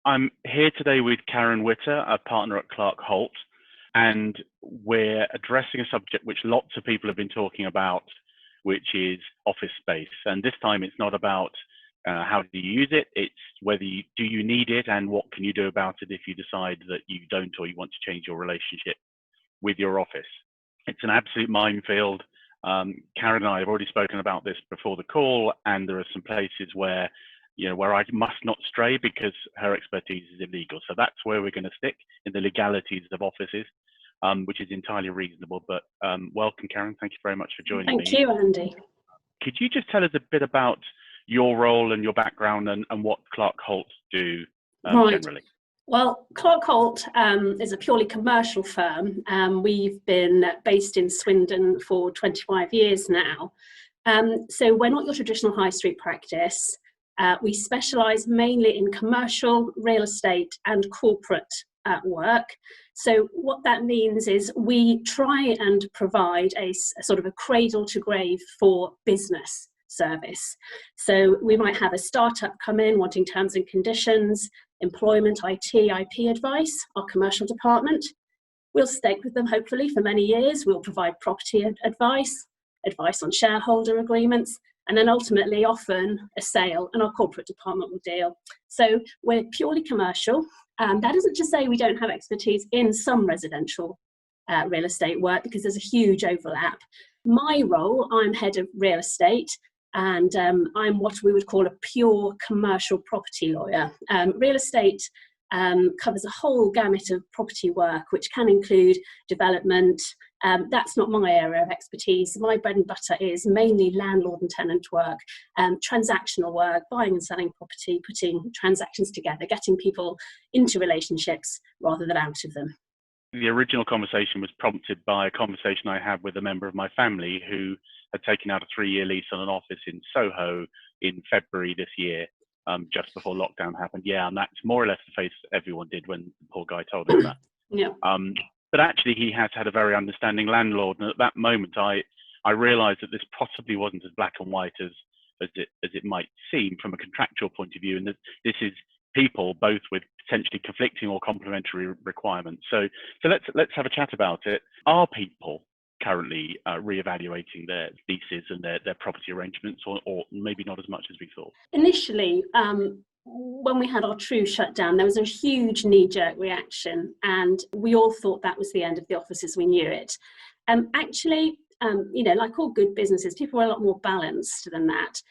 I'm here today with Karron Whitter, a partner at Clark Holt, and we're addressing a subject which lots of people have been talking about, which is office space. And this time it's not about how do you use it, it's whether do you need it and what can you do about it if you decide that you don't or you want to change your relationship with your office. It's an absolute minefield. Karron and I have already spoken about this before the call, and there are some places where where I must not stray because her expertise is illegal. So that's where we're going to stick, in the legalities of offices, which is entirely reasonable. But welcome, Karron. Thank you very much for joining me. Thank you, Andy. Could you just tell us a bit about your role and your background and what Clark Holt do generally? Well, Clark Holt is a purely commercial firm. We've been based in Swindon for 25 years now. So we're not your traditional high street practice. We specialise mainly in commercial, real estate and corporate work. So what that means is we try and provide a sort of a cradle to grave for business service. So we might have a startup come in wanting terms and conditions, employment, IT, IP advice, our commercial department. We'll stay with them hopefully for many years. We'll provide property advice on shareholder agreements, and then ultimately often a sale, and our corporate department will deal. So we're purely commercial. That isn't to say we don't have expertise in some residential real estate work, because there's a huge overlap. My role, I'm head of real estate, and I'm what we would call a pure commercial property lawyer. Real estate covers a whole gamut of property work, which can include development. That's not my area of expertise. My bread and butter is mainly landlord and tenant work, transactional work, buying and selling property, putting transactions together, getting people into relationships rather than out of them. The original conversation was prompted by a conversation I had with a member of my family who had taken out a 3-year lease on an office in Soho in February this year, just before lockdown happened. Yeah, and that's more or less the face everyone did when the poor guy told us that. Yeah. But actually, he has had a very understanding landlord, and at that moment, I realised that this possibly wasn't as black and white as it might seem from a contractual point of view, and that this is people both with potentially conflicting or complementary requirements. So let's have a chat about it. Are people currently reevaluating their leases and their property arrangements, or maybe not as much as we thought? Initially, when we had our true shutdown, there was a huge knee-jerk reaction, and we all thought that was the end of the office as we knew it. Actually, like all good businesses, people are a lot more balanced than that.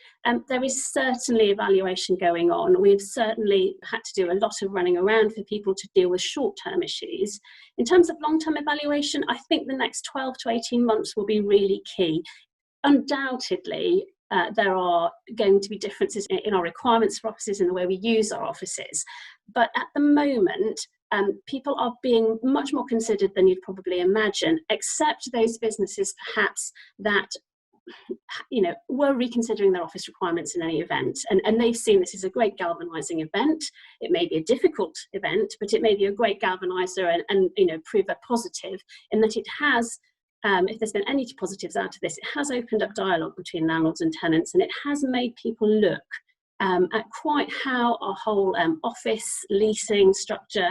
There is certainly evaluation going on. We've certainly had to do a lot of running around for people to deal with short-term issues. In terms of long-term evaluation, I think the next 12 to 18 months will be really key. Undoubtedly, there are going to be differences in our requirements for offices and the way we use our offices. But at the moment, people are being much more considered than you'd probably imagine, except those businesses perhaps that were reconsidering their office requirements in any event. And they've seen this as a great galvanising event. It may be a difficult event, but it may be a great galvaniser and prove a positive in that it has, if there's been any positives out of this, it has opened up dialogue between landlords and tenants, and it has made people look at quite how our whole office leasing structure,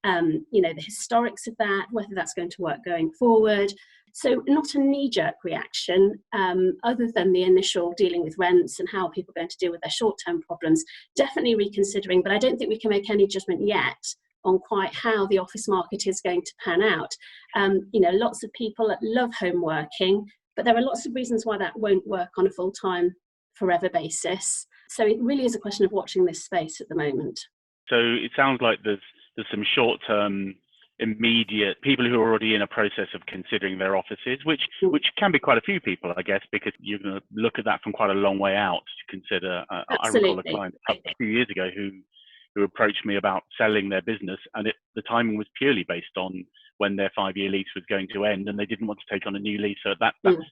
the historics of that, whether that's going to work going forward. So not a knee-jerk reaction, other than the initial dealing with rents and how people are going to deal with their short-term problems. Definitely reconsidering, but I don't think we can make any judgment yet on quite how the office market is going to pan out. Lots of people love home working, but there are lots of reasons why that won't work on a full-time, forever basis. So it really is a question of watching this space at the moment. So it sounds like there's some short-term, immediate people who are already in a process of considering their offices, which can be quite a few people, I guess, because you're going to look at that from quite a long way out to consider. I recall a client a few years ago who approached me about selling their business, and the timing was purely based on when their 5-year lease was going to end, and they didn't want to take on a new lease, so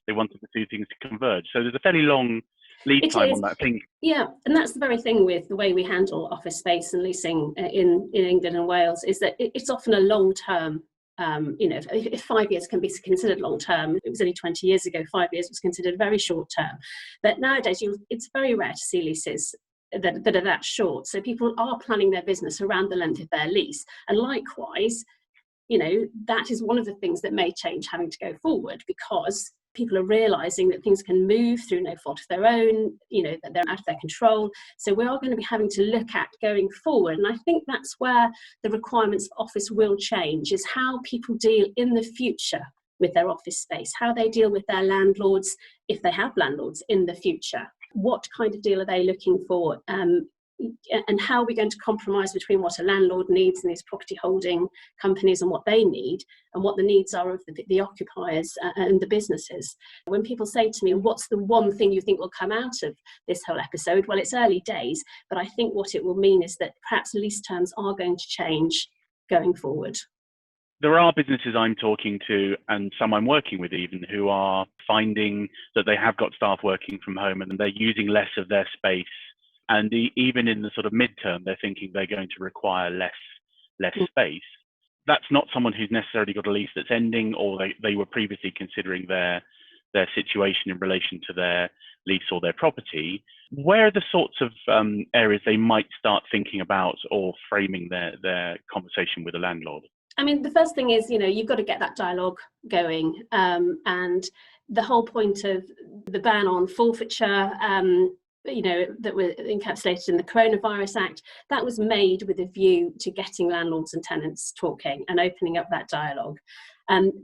they wanted the two things to converge. So there's a fairly long lead time on that thing. Yeah, and that's the very thing with the way we handle office space and leasing in England and Wales, is that it's often a long-term. If 5 years can be considered long-term, it was only 20 years ago, 5 years was considered very short-term. But nowadays, it's very rare to see leases that are that short. So people are planning their business around the length of their lease. And likewise, that is one of the things that may change having to go forward, because people are realizing that things can move through no fault of their own, that they're out of their control. So we are going to be having to look at going forward. And I think that's where the requirements of office will change, is how people deal in the future with their office space, how they deal with their landlords, if they have landlords in the future. What kind of deal are they looking for? And how are we going to compromise between what a landlord needs and these property holding companies and what they need, and what the needs are of the occupiers and the businesses. When people say to me, what's the one thing you think will come out of this whole episode? Well, it's early days, but I think what it will mean is that perhaps lease terms are going to change going forward. There are businesses I'm talking to, and some I'm working with even, who are finding that they have got staff working from home and they're using less of their space. And even in the sort of midterm, they're thinking they're going to require less space. That's not someone who's necessarily got a lease that's ending, or they were previously considering their situation in relation to their lease or their property. Where are the sorts of areas they might start thinking about or framing their conversation with a landlord? I mean, the first thing is, you've got to get that dialogue going. And the whole point of the ban on forfeiture, that were encapsulated in the Coronavirus Act, that was made with a view to getting landlords and tenants talking and opening up that dialogue.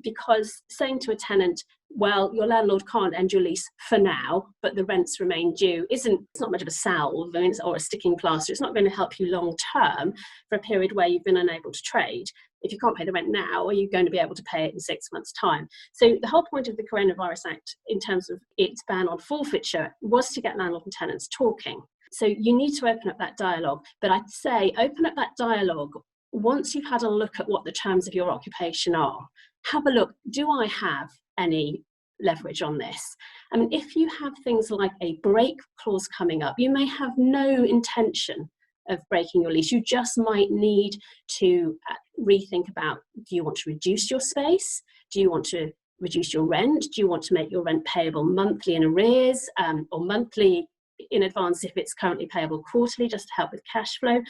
Because saying to a tenant, well, your landlord can't end your lease for now, but the rents remain due, it's not much of a salve, or a sticking plaster. It's not going to help you long term for a period where you've been unable to trade. If you can't pay the rent now, are you going to be able to pay it in 6 months' time? So the whole point of the Coronavirus Act, in terms of its ban on forfeiture, was to get landlord and tenants talking. So you need to open up that dialogue. But I'd say open up that dialogue once you've had a look at what the terms of your occupation are. Have a look. Do I have any leverage on this? I mean, if you have things like a break clause coming up, you may have no intention of breaking your lease. You just might need to rethink about, do you want to reduce your space? Do you want to reduce your rent? Do you want to make your rent payable monthly in arrears, or monthly in advance if it's currently payable quarterly, just to help with cash flow?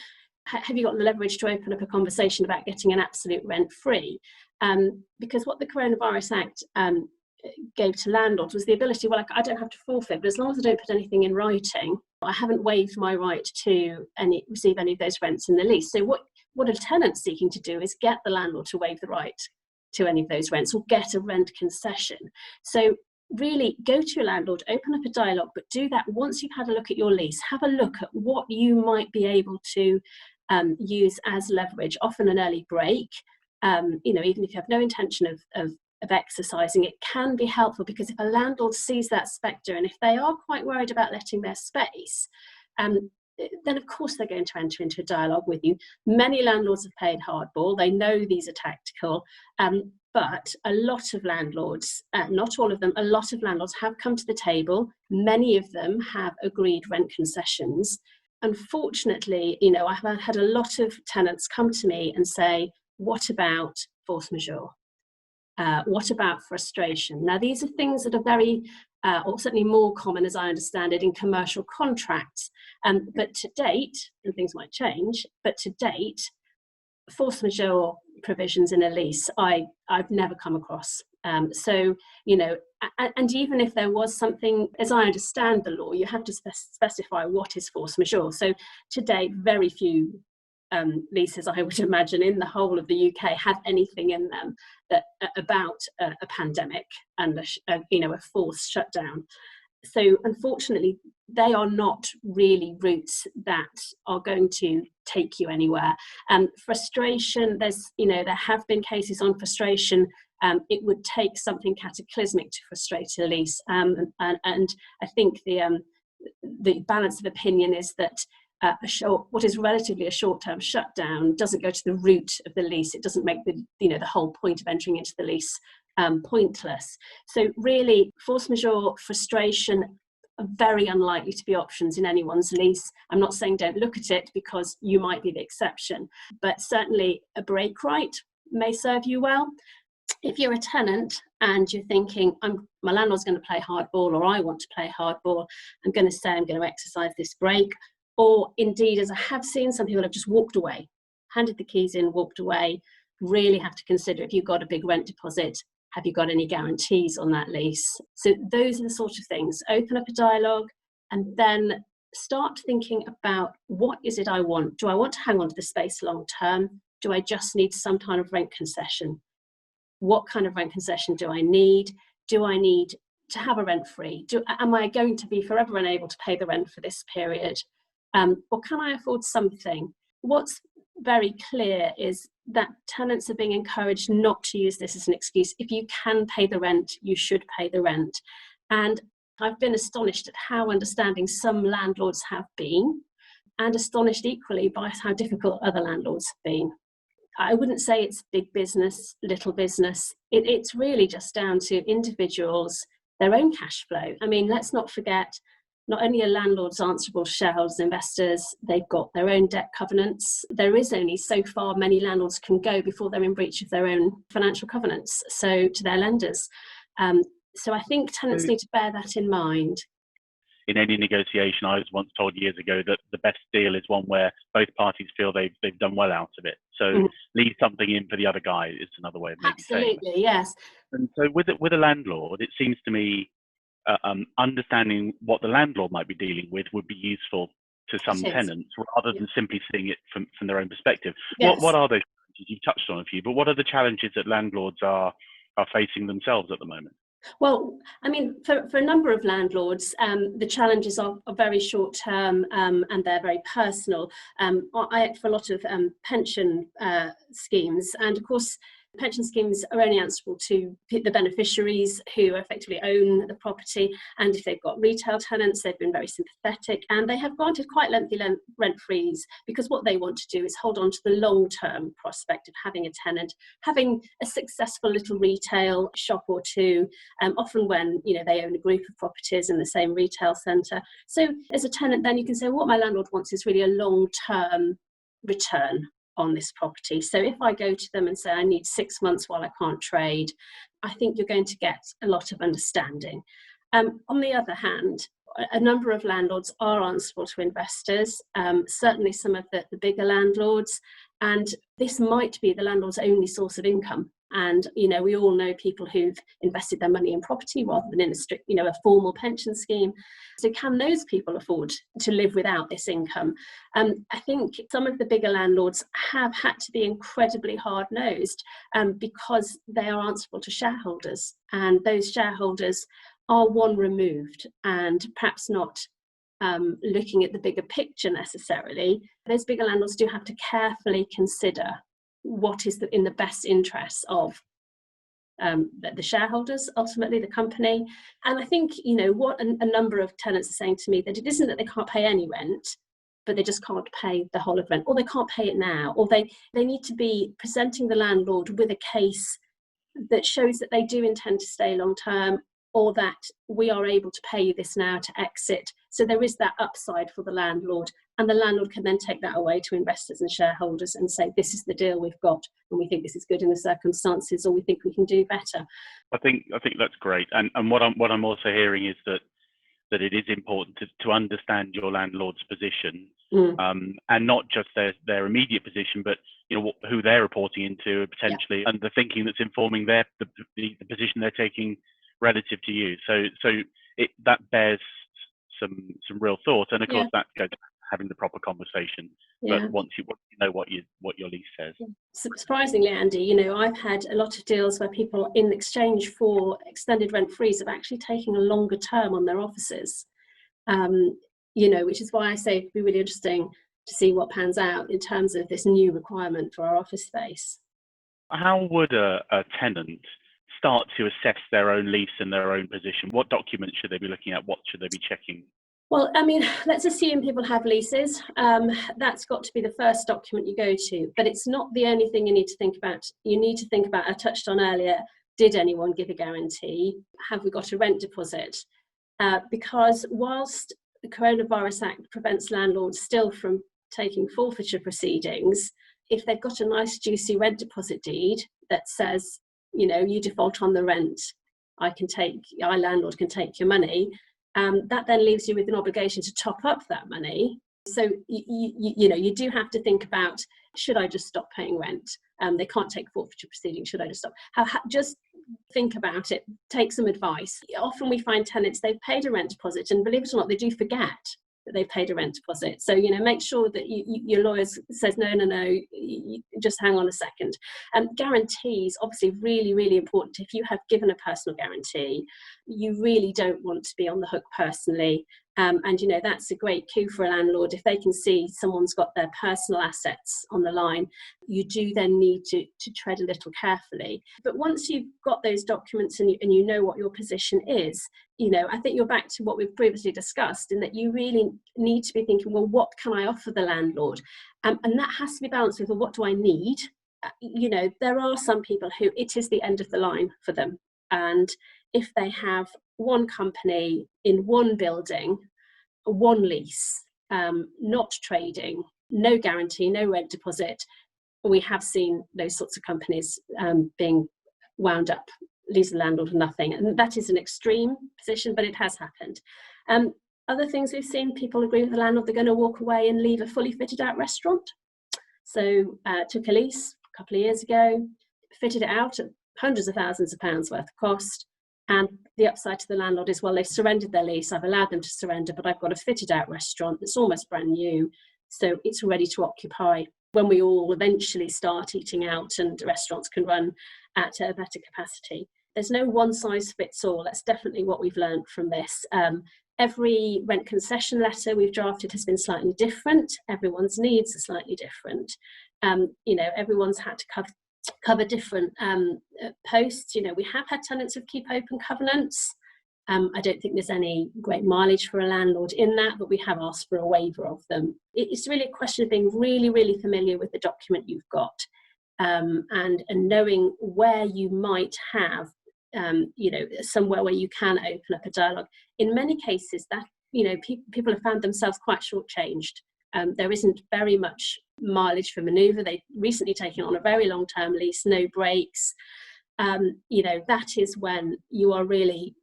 Have you got the leverage to open up a conversation about getting an absolute rent free? Because what the Coronavirus Act gave to landlords was the ability, well, I don't have to forfeit, but as long as I don't put anything in writing, I haven't waived my right to receive any of those rents in the lease. So what a tenant's seeking to do is get the landlord to waive the right to any of those rents, or get a rent concession. So really go to your landlord, open up a dialogue, but do that once you've had a look at your lease. Have a look at what you might be able to use as leverage, often an early break. Even if you have no intention of exercising, it can be helpful, because if a landlord sees that spectre, and if they are quite worried about letting their space, then of course they're going to enter into a dialogue with you. Many landlords have played hardball. They know these are tactical, but a lot of landlords, not all of them, a lot of landlords have come to the table. Many of them have agreed rent concessions. Unfortunately, I've had a lot of tenants come to me and say, what about force majeure? What about frustration? Now, these are things that are very, or certainly more common, as I understand it, in commercial contracts. But to date, and things might change, but to date, force majeure provisions in a lease, I've never come across. And even if there was something, as I understand the law, you have to specify what is force majeure. So to date, very few leases, I would imagine, in the whole of the UK have anything in them that about a pandemic and a forced shutdown. So unfortunately, they are not really routes that are going to take you anywhere. Frustration, there have been cases on frustration. It would take something cataclysmic to frustrate a lease, and I think the balance of opinion is that what is relatively a short-term shutdown doesn't go to the root of the lease. It doesn't make the whole point of entering into the lease pointless. So really, force majeure, frustration are very unlikely to be options in anyone's lease. I'm not saying don't look at it, because you might be the exception, but certainly a break right may serve you well. If you're a tenant and you're thinking, my landlord's going to play hardball, or I want to play hardball, I'm going to say I'm going to exercise this break, or indeed, as I have seen, some people have just walked away, handed the keys in, walked away. Really have to consider, if you've got a big rent deposit, have you got any guarantees on that lease? So those are the sort of things. Open up a dialogue and then start thinking about, what is it I want? Do I want to hang on to the space long term? Do I just need some kind of rent concession? What kind of rent concession do I need? Do I need to have a rent free? Am I going to be forever unable to pay the rent for this period? Or can I afford something? What's very clear is that tenants are being encouraged not to use this as an excuse. If you can pay the rent, you should pay the rent. And I've been astonished at how understanding some landlords have been, and astonished equally by how difficult other landlords have been. I wouldn't say it's big business, little business. It's really just down to individuals, their own cash flow. I mean, let's not forget, not only are landlords answerable to shareholders and investors, they've got their own debt covenants. There is only so far many landlords can go before they're in breach of their own financial covenants, so to their lenders. So I think tenants need to bear that in mind. In any negotiation, I was once told years ago that the best deal is one where both parties feel they've done well out of it. So leave something in for the other guy is another way of maybe saying it. Absolutely, yes. And so with a landlord, it seems to me understanding what the landlord might be dealing with would be useful to some tenants, rather than simply seeing it from their own perspective. Yes. What are those challenges? You've touched on a few, but what are the challenges that landlords are facing themselves at the moment? Well, I mean, for a number of landlords, the challenges are very short term, and they're very personal. I act for a lot of pension schemes, and of course, pension schemes are only answerable to the beneficiaries who effectively own the property. And if they've got retail tenants, they've been very sympathetic, and they have granted quite lengthy rent frees, because what they want to do is hold on to the long-term prospect of having a tenant, having a successful little retail shop or two, often when they own a group of properties in the same retail centre. So as a tenant, then you can say, what my landlord wants is really a long-term return on this property. So if I go to them and say I need 6 months while I can't trade, I think you're going to get a lot of understanding. On the other hand, a number of landlords are answerable to investors, certainly some of the bigger landlords, and this might be the landlord's only source of income. And we all know people who've invested their money in property rather than in a strict, a formal pension scheme. So can those people afford to live without this income? I think some of the bigger landlords have had to be incredibly hard-nosed, because they are answerable to shareholders, and those shareholders are one removed and perhaps not looking at the bigger picture necessarily. Those bigger landlords do have to carefully consider what is in the best interests of the shareholders, ultimately the company. And I think, what a number of tenants are saying to me, that it isn't that they can't pay any rent, but they just can't pay the whole of rent, or they can't pay it now, or they need to be presenting the landlord with a case that shows that they do intend to stay long term, or that we are able to pay you this now to exit. So there is that upside for the landlord, and the landlord can then take that away to investors and shareholders and say, this is the deal we've got, and we think this is good in the circumstances, or we think we can do better. I think that's great. And what I'm also hearing is that it is important to understand your landlord's position, and not just their immediate position, but who they're reporting into potentially, and the thinking that's informing the position they're taking relative to you. So that bears some real thought, and of course that goes to having the proper conversation. But once you know what your lease says. Surprisingly, Andy, I've had a lot of deals where people, in exchange for extended rent frees, have actually taken a longer term on their offices. Which is why I say it'd be really interesting to see what pans out in terms of this new requirement for our office space. How would a tenant start to assess their own lease and their own position? What documents should they be looking at? What should they be checking? Well, let's assume people have leases. That's got to be the first document you go to, but it's not the only thing you need to think about. You need to think about, I touched on earlier, did anyone give a guarantee? Have we got a rent deposit? Because whilst the Coronavirus Act prevents landlords still from taking forfeiture proceedings, if they've got a nice juicy rent deposit deed that says, you default on the rent, our landlord can take your money, that then leaves you with an obligation to top up that money So you do have to think about, should I just stop paying rent? They can't take forfeiture proceedings. Should I just stop? Just think about it. Take some advice. Often we find tenants, they've paid a rent deposit, and believe it or not, they do forget that they've paid a rent deposit. So make sure that your lawyer says no, just hang on a second. Guarantees, obviously, really, really important. If you have given a personal guarantee, you really don't want to be on the hook personally. And that's a great coup for a landlord. If they can see someone's got their personal assets on the line, you do then need to tread a little carefully. But once you've got those documents and you know what your position is, I think you're back to what we've previously discussed, in that you really need to be thinking, well, what can I offer the landlord? And that has to be balanced with, well, what do I need? There are some people who it is the end of the line for them. And if they have one company in one building, one lease, not trading, no guarantee, no rent deposit, we have seen those sorts of companies being wound up, lease the landlord for nothing. And that is an extreme position, but it has happened. Other things we've seen, people agree with the landlord, they're going to walk away and leave a fully fitted out restaurant. So took a lease a couple of years ago, fitted it out at hundreds of thousands of pounds worth of cost. And the upside to the landlord is, well, they've surrendered their lease. I've allowed them to surrender, but I've got a fitted out restaurant that's almost brand new. So it's ready to occupy when we all eventually start eating out and restaurants can run at a better capacity. There's no one size fits all. That's definitely what we've learned from this. Every rent concession letter we've drafted has been slightly different. Everyone's needs are slightly different. Everyone's had to cover different posts. We have had tenants with keep open covenants. I don't think there's any great mileage for a landlord in that, but we have asked for a waiver of them. It's really a question of being really, really familiar with the document you've got, and knowing where you might have somewhere where you can open up a dialogue. In many cases, that people have found themselves quite shortchanged. There isn't very much mileage for manoeuvre. They've recently taken on a very long-term lease, no breaks. That is when you are really,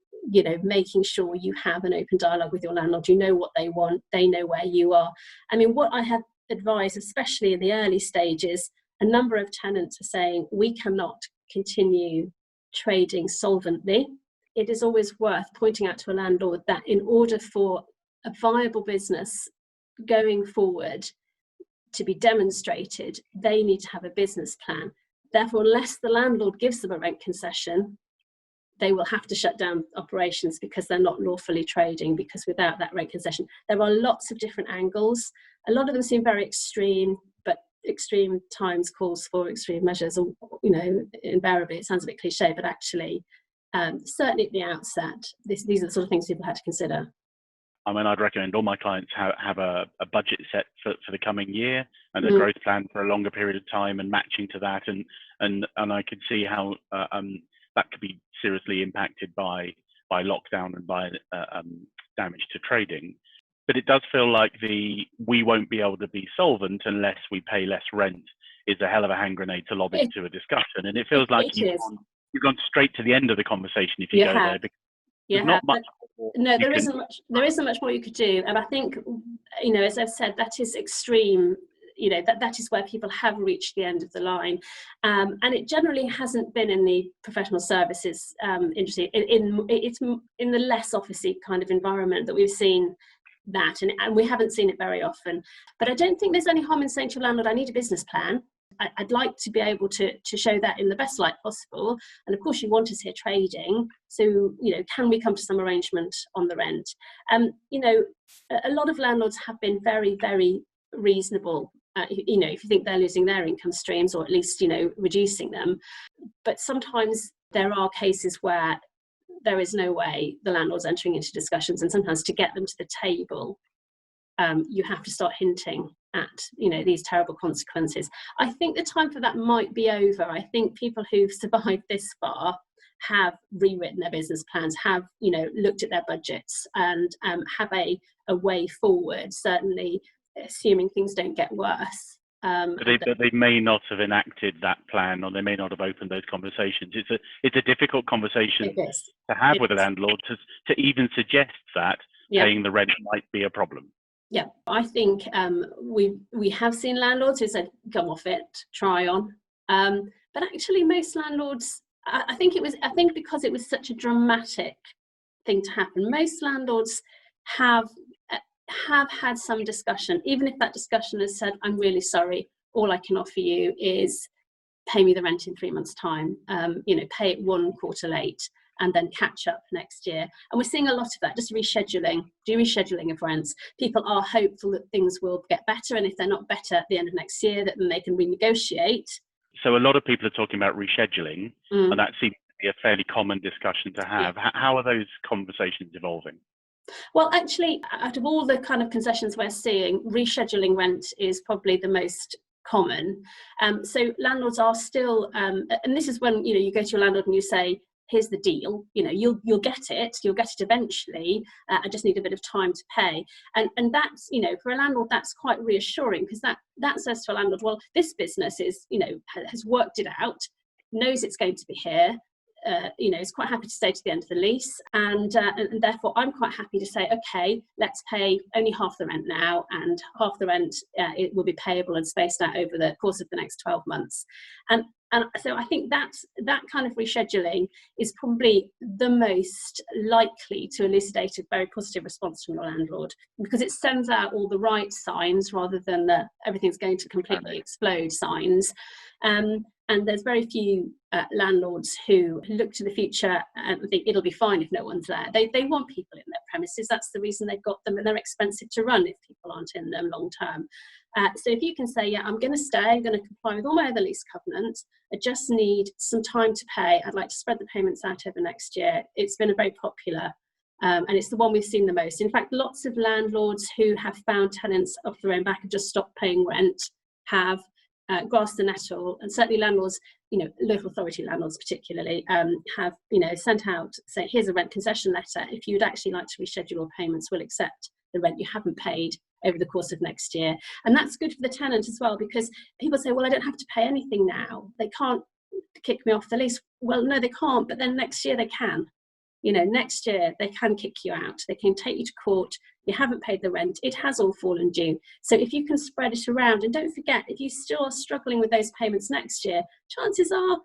making sure you have an open dialogue with your landlord. You know what they want. They know where you are. I mean, what I have advised, especially in the early stages, a number of tenants are saying, we cannot continue trading solvently. It is always worth pointing out to a landlord that in order for a viable business going forward to be demonstrated, they need to have a business plan. Therefore, unless the landlord gives them a rent concession, they will have to shut down operations because they're not lawfully trading, because without that rent concession, there are lots of different angles. A lot of them seem very extreme, but extreme times calls for extreme measures. Invariably, it sounds a bit cliche, but actually, certainly at the outset, these are the sort of things people had to consider. I mean, I'd recommend all my clients have a budget set for the coming year and a growth plan for a longer period of time and matching to that. And I could see how that could be seriously impacted by lockdown and by damage to trading. But it does feel like we won't be able to be solvent unless we pay less rent is a hell of a hand grenade to lob into a discussion. And it feels like you've gone straight to the end of the conversation if you go there. Because there's not much. No, there isn't much more you could do. And I think, as I've said, that is extreme. That is where people have reached the end of the line. And it generally hasn't been in the professional services industry. It's in the less officey kind of environment that we've seen that, and we haven't seen it very often. But I don't think there's any harm in saying to a landlord, I need a business plan. I'd like to be able to show that in the best light possible. And of course, you want us here trading. So, can we come to some arrangement on the rent? A lot of landlords have been very, very reasonable. If you think they're losing their income streams, or at least, reducing them. But sometimes there are cases where there is no way the landlord's entering into discussions. And sometimes to get them to the table, you have to start hinting at these terrible consequences. I think the time for that might be over. I think people who've survived this far have rewritten their business plans, have looked at their budgets, and have a way forward, certainly assuming things don't get worse. But they may not have enacted that plan, or they may not have opened those conversations. It's a difficult conversation to have with a landlord to even suggest that paying the rent might be a problem. Yeah, I think we have seen landlords who said, "Go off it, try on." But actually, most landlords, I think because it was such a dramatic thing to happen, most landlords have had some discussion, even if that discussion has said, "I'm really sorry. All I can offer you is pay me the rent in 3 months' time. Pay it 1 quarter late." And then catch up next year. And we're seeing a lot of that, just rescheduling of rents. People are hopeful that things will get better, and if they're not better at the end of next year, that then they can renegotiate. So a lot of people are talking about rescheduling, and that seems to be a fairly common discussion to have. Yeah. How are those conversations evolving? Well, actually, out of all the kind of concessions we're seeing, rescheduling rent is probably the most common. So landlords are still, and this is when you go to your landlord and you say, "Here's the deal. You'll get it. You'll get it eventually. I just need a bit of time to pay." And that's, for a landlord, that's quite reassuring, because that says to a landlord, well, this business is, has worked it out, knows it's going to be here. Is quite happy to stay to the end of the lease, and therefore I'm quite happy to say, okay, let's pay only half the rent now, and half the rent it will be payable and spaced out over the course of the next 12 months. And so I think that kind of rescheduling is probably the most likely to elucidate a very positive response from the landlord, because it sends out all the right signs rather than the everything's going to completely explode signs. And there's very few landlords who look to the future and think it'll be fine if no one's there. They want people in their premises. That's the reason they've got them, and they're expensive to run if people aren't in them long term. So if you can say, yeah, I'm going to stay, I'm going to comply with all my other lease covenants, I just need some time to pay, I'd like to spread the payments out over next year. It's been a very popular, and it's the one we've seen the most. In fact, lots of landlords who have found tenants off their own back and just stopped paying rent have grasped the nettle, and certainly landlords, local authority landlords particularly, have sent out, say, here's a rent concession letter. If you'd actually like to reschedule your payments, we'll accept the rent you haven't paid over the course of next year. And that's good for the tenant as well, because people say, well, I don't have to pay anything now, they can't kick me off the lease. Well, no, they can't, but then next year they can. Next year they can kick you out, they can take you to court, you haven't paid the rent, it has all fallen due. So if you can spread it around, and don't forget, if you still are struggling with those payments next year, chances are,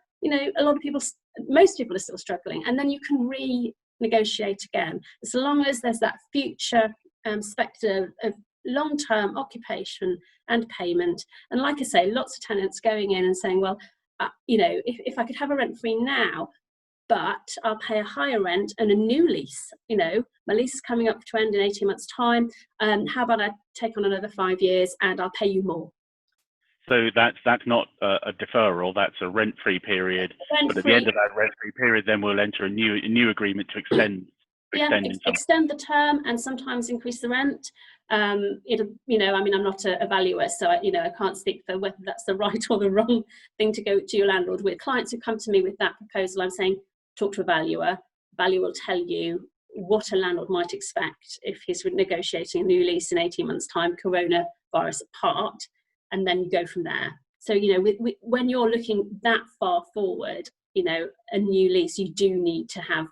most people are still struggling, and then you can renegotiate again, as long as there's that future spectre of long-term occupation and payment. And like I say, lots of tenants going in and saying, well, if I could have a rent-free now, but I'll pay a higher rent and a new lease. My lease is coming up to end in 18 months' time. How about I take on another 5 years and I'll pay you more? So that's not a deferral, that's a rent-free period. But at the end of that rent-free period, then we'll enter a new agreement to extend. Extend the term and sometimes increase the rent. I'm not a valuer, so I can't speak for whether that's the right or the wrong thing to go to your landlord with. Clients who come to me with that proposal, I'm saying, talk to a valuer. Valuer will tell you what a landlord might expect if he's negotiating a new lease in 18 months' time, coronavirus apart, and then you go from there. So, when you're looking that far forward, a new lease, you do need to have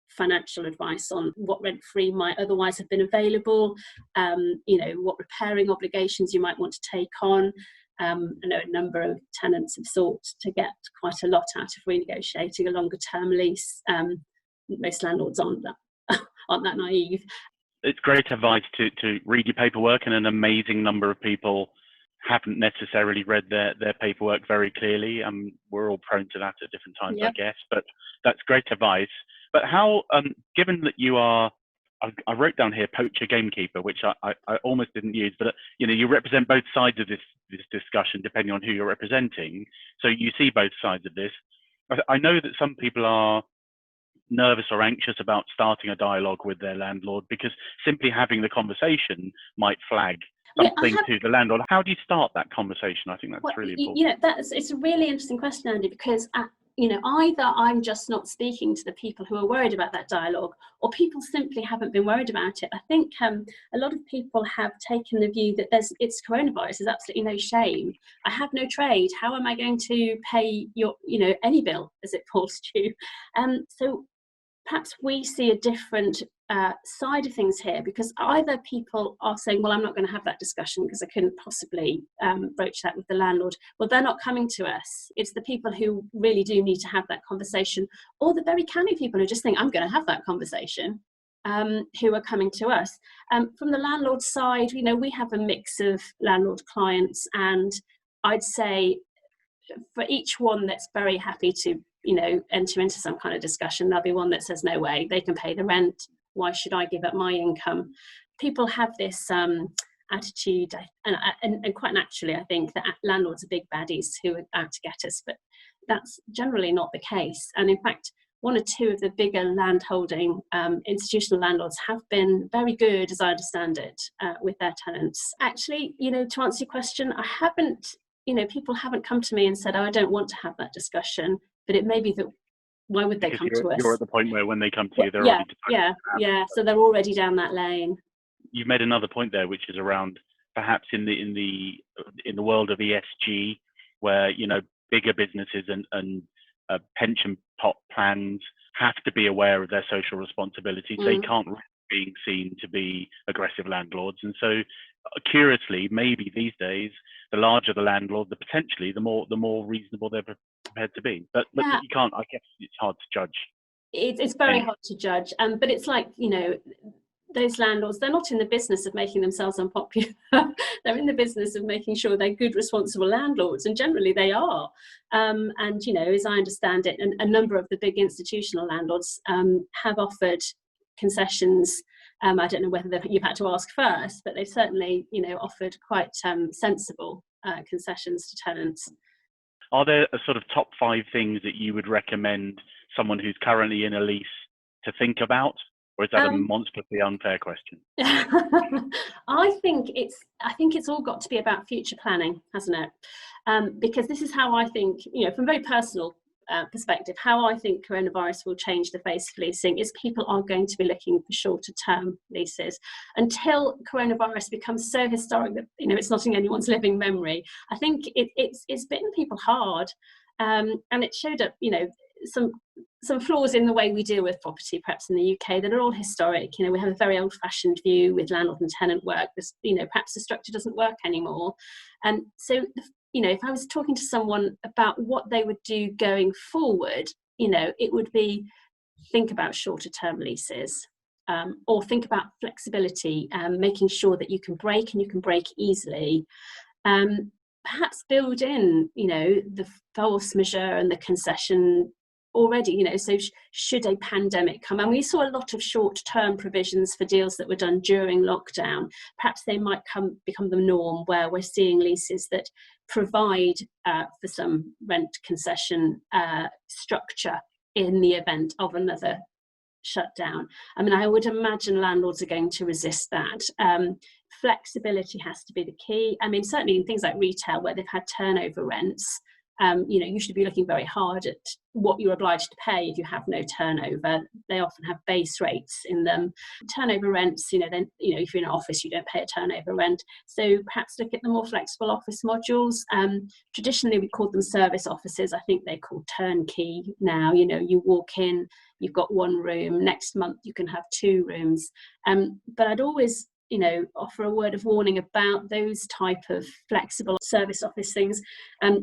financial advice on what rent-free might otherwise have been available, what repairing obligations you might want to take on. I know a number of tenants have sought to get quite a lot out of renegotiating a longer term lease. Most landlords aren't that naive. It's great advice to read your paperwork, and an amazing number of people haven't necessarily read their paperwork very clearly. We're all prone to that at different times, I guess, but that's great advice. But how, given that you are, I wrote down here poacher gamekeeper, which I almost didn't use, but you represent both sides of this discussion depending on who you're representing. So you see both sides of this. I know that some people are nervous or anxious about starting a dialogue with their landlord because simply having the conversation might flag something to the landlord. How do you start that conversation? I think that's really important. It's a really interesting question, Andy, because either I'm just not speaking to the people who are worried about that dialogue, or people simply haven't been worried about it. I think a lot of people have taken the view that it's coronavirus, there's absolutely no shame. I have no trade. How am I going to pay your, any bill as it falls due? So perhaps we see a different side of things here, because either people are saying, well, I'm not going to have that discussion because I couldn't possibly broach that with the landlord. Well, they're not coming to us. It's the people who really do need to have that conversation, or the very canny people who just think, I'm going to have that conversation, who are coming to us. From the landlord side, we have a mix of landlord clients, and I'd say for each one that's very happy to enter into some kind of discussion, there'll be one that says, no way, they can pay the rent, why should I give up my income? People have this attitude, and quite naturally I think that landlords are big baddies who are out to get us, but that's generally not the case. And in fact, one or two of the bigger landholding institutional landlords have been very good, as I understand it, with their tenants. Actually, to answer your question, I haven't, people haven't come to me and said, oh, I don't want to have that discussion, but it may be that, why would they come to us? You're at the point where when they come to you, they're already decided. So they're already down that lane. You've made another point there, which is around perhaps in the world of ESG, where bigger businesses and pension pot plans have to be aware of their social responsibilities. They can't risk being seen to be aggressive landlords, and so curiously, maybe these days, the larger the landlord, the more reasonable they're prepared to be. But you can't. I guess it's hard to judge. It's very hard to judge. But it's like those landlords, they're not in the business of making themselves unpopular. They're in the business of making sure they're good, responsible landlords, and generally they are. And as I understand it, a number of the big institutional landlords have offered concessions. I don't know whether you've had to ask first, but they've certainly, offered quite sensible concessions to tenants. Are there a sort of top 5 things that you would recommend someone who's currently in a lease to think about? Or is that a monstrously unfair question? I think it's all got to be about future planning, hasn't it? Because this is how I think, from a very personal perspective, how I think coronavirus will change the face of leasing is people are going to be looking for shorter term leases until coronavirus becomes so historic that it's not in anyone's living memory. I think it's bitten people hard, and it showed up some flaws in the way we deal with property, perhaps in the UK, that are all historic. We have a very old-fashioned view with landlord and tenant work. Perhaps the structure doesn't work anymore, and so if I was talking to someone about what they would do going forward, it would be think about shorter term leases, or think about flexibility, making sure that you can break and you can break easily. Perhaps build in, the force majeure and the concession already, so should a pandemic come, and we saw a lot of short-term provisions for deals that were done during lockdown, perhaps they might become the norm, where we're seeing leases that provide for some rent concession structure in the event of another shutdown. I would imagine landlords are going to resist that. Flexibility has to be the key. Certainly in things like retail, where they've had turnover rents, you should be looking very hard at what you're obliged to pay if you have no turnover. They often have base rates in them. Turnover rents, then if you're in an office, you don't pay a turnover rent. So perhaps look at the more flexible office modules. Traditionally, we called them service offices. I think they're called turnkey now. You walk in, you've got one room. Next month, you can have 2 rooms. But I'd always offer a word of warning about those type of flexible service office things.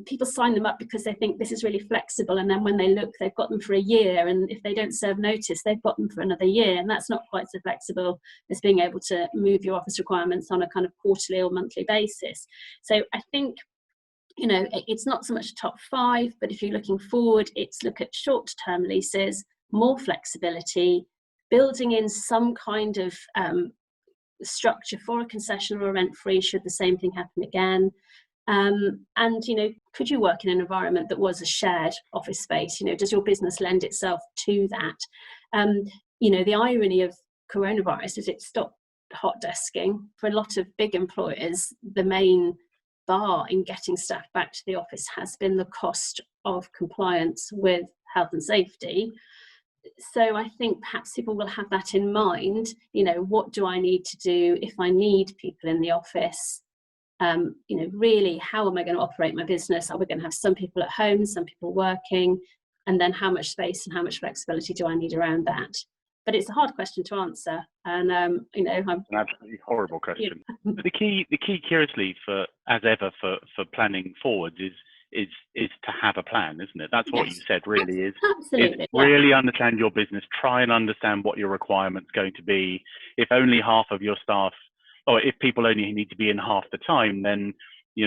People sign them up because they think this is really flexible, and then when they look, they've got them for a year, and if they don't serve notice, they've got them for another year, and that's not quite so flexible as being able to move your office requirements on a kind of quarterly or monthly basis. So I think it's not so much a top 5, but if you're looking forward, it's look at short-term leases, more flexibility, building in some kind of structure for a concession or a rent-free should the same thing happen again. And could you work in an environment that was a shared office space? Does your business lend itself to that? The irony of coronavirus is it stopped hot desking. For a lot of big employers, the main bar in getting staff back to the office has been the cost of compliance with health and safety. So I think perhaps people will have that in mind. What do I need to do if I need people in the office? Really, how am I going to operate my business? Are we going to have some people at home, some people working? And then how much space and how much flexibility do I need around that? but it's a hard question to answer. And I'm an absolutely horrible question. But the key, curiously, as ever for planning forwards is to have a plan, isn't it? That's what you said. Really is. Absolutely. Really understand your business. Try and understand what your requirement's going to be. If only half of your staff, or if people only need to be in half the time, then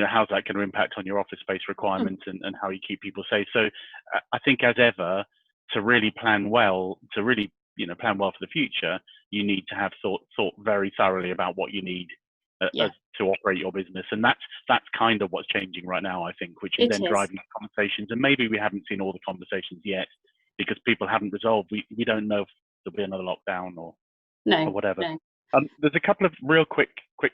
how's that going to impact on your office space requirements and how you keep people safe? So I think, as ever, to really plan well, plan well for the future, you need to have thought very thoroughly about what you need to operate your business. And that's kind of what's changing right now, I think, which is then driving conversations. And maybe we haven't seen all the conversations yet because people haven't resolved. We don't know if there'll be another lockdown or whatever. No. There's a couple of real quick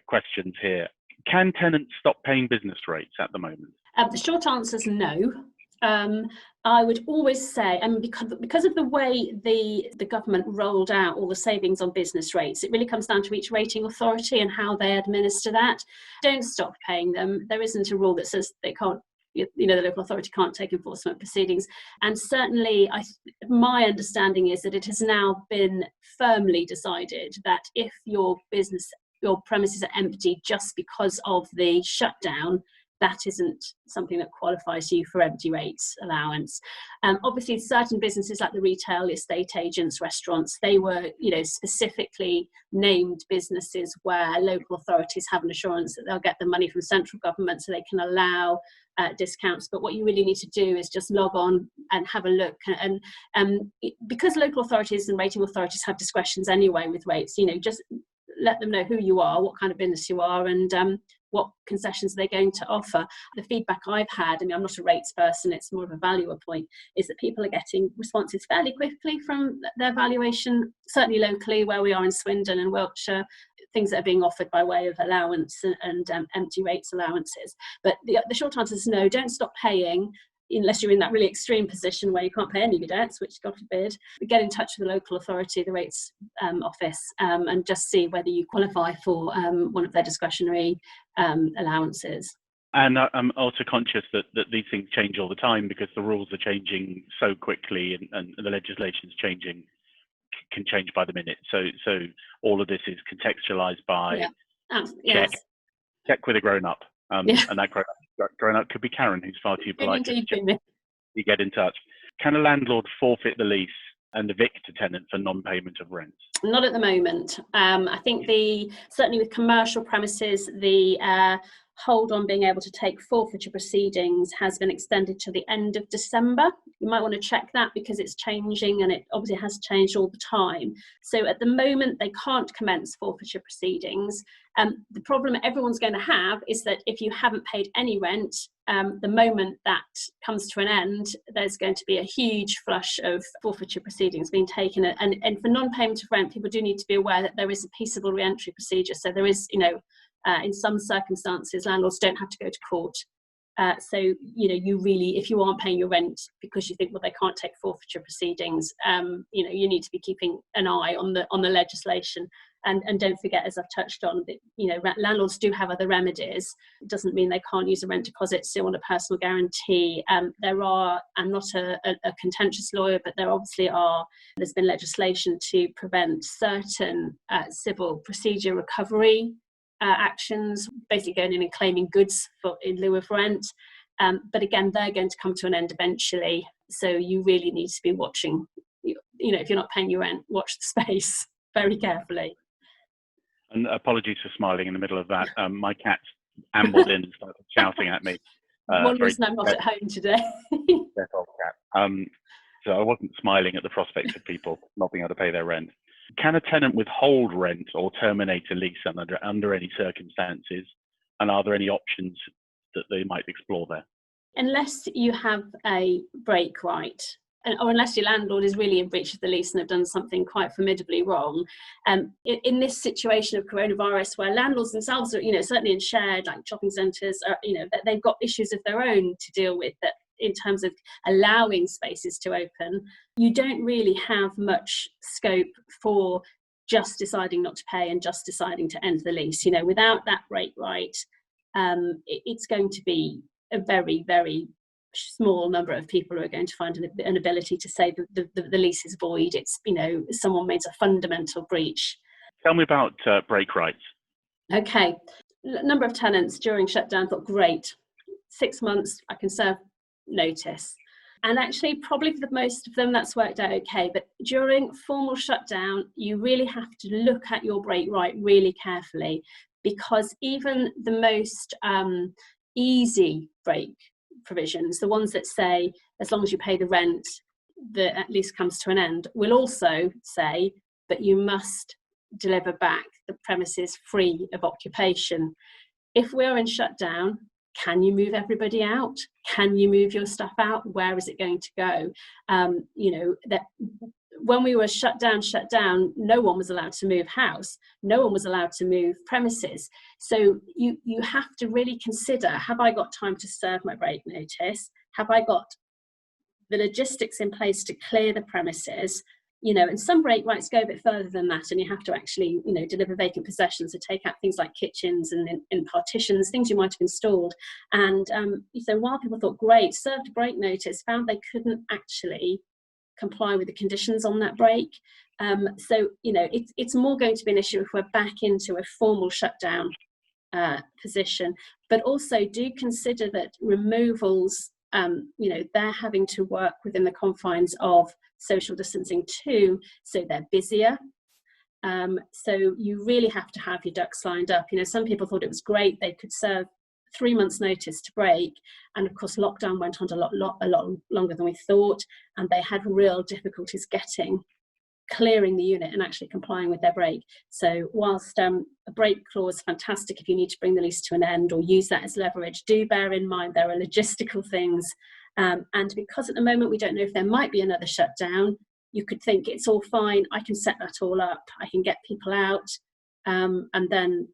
questions here. Can tenants stop paying business rates at the moment? The short answer is no. I would always say, and because of the way the government rolled out all the savings on business rates, it really comes down to each rating authority and how they administer that. Don't stop paying them. There isn't a rule that says they can't, the local authority can't take enforcement proceedings. And certainly, my understanding is that it has now been firmly decided that if your premises are empty just because of the shutdown, that isn't something that qualifies you for empty rates allowance. Obviously, certain businesses like the retail, estate agents, restaurants, they were, specifically named businesses where local authorities have an assurance that they'll get the money from central government so they can allow discounts. But what you really need to do is just log on and have a look. And because local authorities and rating authorities have discretions anyway with rates, just let them know who you are, what kind of business you are, and what concessions they're going to offer. The feedback I've had, I'm not a rates person, it's more of a valuer point, is that people are getting responses fairly quickly from their valuation, certainly locally where we are in Swindon and Wiltshire, things that are being offered by way of allowance and empty rates allowances. But the short answer is no, don't stop paying. Unless you're in that really extreme position where you can't pay any of your debts, which God forbid, get in touch with the local authority, the rates office, and just see whether you qualify for one of their discretionary allowances. And I'm also conscious that these things change all the time because the rules are changing so quickly and the legislation's changing, can change by the minute. So all of this is contextualized by check with a grown-up. And that grown-up could be Karron, who's far too polite to you get in touch. Can a landlord forfeit the lease and evict a tenant for non-payment of rent? Not at the moment. I think certainly with commercial premises, the hold on being able to take forfeiture proceedings has been extended to the end of December. You might want to check that because it's changing and it obviously has changed all the time. So at the moment, they can't commence forfeiture proceedings. The problem everyone's going to have is that if you haven't paid any rent, the moment that comes to an end, there's going to be a huge flush of forfeiture proceedings being taken. And for non-payment of rent, people do need to be aware that there is a peaceable re-entry procedure. So there is, in some circumstances, landlords don't have to go to court. So, you really, if you aren't paying your rent because you think, well, they can't take forfeiture proceedings, you need to be keeping an eye on the legislation. And don't forget, as I've touched on, that, landlords do have other remedies. It doesn't mean they can't use a rent deposit still on a personal guarantee. I'm not a contentious lawyer, but there's been legislation to prevent certain civil procedure recovery actions, basically going in and claiming goods in lieu of rent. But again, they're going to come to an end eventually. So you really need to be watching, if you're not paying your rent, watch the space very carefully. And apologies for smiling in the middle of that. My cat ambled in and started shouting at me. One reason I'm not at home today. Deaf old cat. So I wasn't smiling at the prospect of people not being able to pay their rent. Can a tenant withhold rent or terminate a lease under any circumstances? And are there any options that they might explore there? Unless you have a break right, or unless your landlord is really in breach of the lease and have done something quite formidably wrong. In this situation of coronavirus, where landlords themselves are, certainly in shared, like shopping centres, they've got issues of their own to deal with, that in terms of allowing spaces to open, you don't really have much scope for just deciding not to pay and just deciding to end the lease. Without that break right, it's going to be a very, very small number of people who are going to find an ability to say the lease is void. It's, you know, someone made a fundamental breach. Tell me about break rights. Okay, number of tenants during shutdown thought, great, 6 months, I can serve notice. And actually, probably for the most of them, that's worked out okay. But during formal shutdown, you really have to look at your break right really carefully, because even the most easy break provisions, the ones that say, as long as you pay the rent, the at least comes to an end, will also say, but you must deliver back the premises free of occupation. If we're in shutdown, can you move everybody out? Can you move your stuff out? Where is it going to go? You know, that when we were shut down, no one was allowed to move house. No one was allowed to move premises. So you have to really consider, have I got time to serve my break notice? Have I got the logistics in place to clear the premises? You know, and some break rights go a bit further than that, and you have to actually, you know, deliver vacant possessions, to take out things like kitchens and in partitions, things you might have installed. And so while people thought, great, served a break notice, found they couldn't actually comply with the conditions on that break. So, you know, it's more going to be an issue if we're back into a formal shutdown position. But also do consider that removals, you know, they're having to work within the confines of social distancing too, so they're busier. So you really have to have your ducks lined up. You know, some people thought it was great, they could serve 3 months notice to break, and of course lockdown went on a lot longer than we thought, and they had real difficulties clearing the unit and actually complying with their break. So whilst a break clause, fantastic if you need to bring the lease to an end or use that as leverage, do bear in mind there are logistical things. And because at the moment we don't know if there might be another shutdown, you could think it's all fine, I can set that all up, I can get people out, and then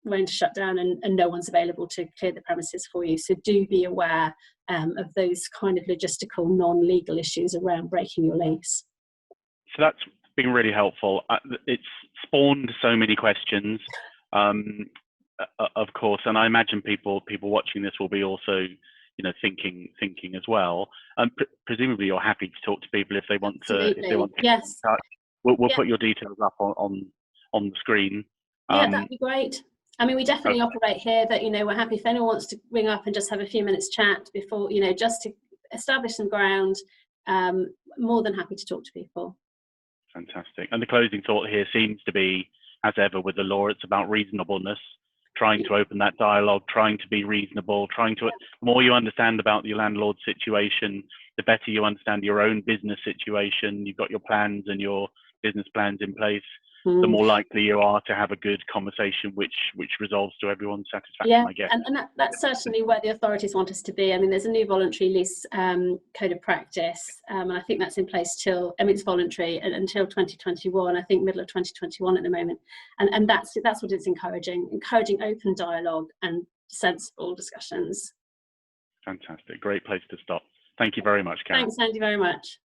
we're into shutdown and no one's available to clear the premises for you. So do be aware of those kind of logistical, non-legal issues around breaking your lease. So that's been really helpful. It's spawned so many questions, of course, and I imagine people watching this will be also, you know, thinking as well. And presumably, you're happy to talk to people if they want Absolutely. to. If they want to yes. We'll put your details up on the screen. Yeah, that'd be great. I mean, we definitely operate here that, you know, we're happy if anyone wants to ring up and just have a few minutes chat before, you know, just to establish some ground. More than happy to talk to people. Fantastic. And the closing thought here seems to be, as ever with the law, it's about reasonableness, trying to open that dialogue, trying to be reasonable, the more you understand about your landlord situation, the better you understand your own business situation. You've got your plans and your business plans in place, the more likely you are to have a good conversation which resolves to everyone's satisfaction, I guess. And that's certainly where the authorities want us to be. I mean, there's a new voluntary lease code of practice, and I think that's in place till, I mean, it's voluntary until 2021, I think middle of 2021 at the moment. And that's what it's encouraging open dialogue and sensible discussions. Fantastic. Great place to stop. Thank you very much, Karron. Thanks, Andy, very much.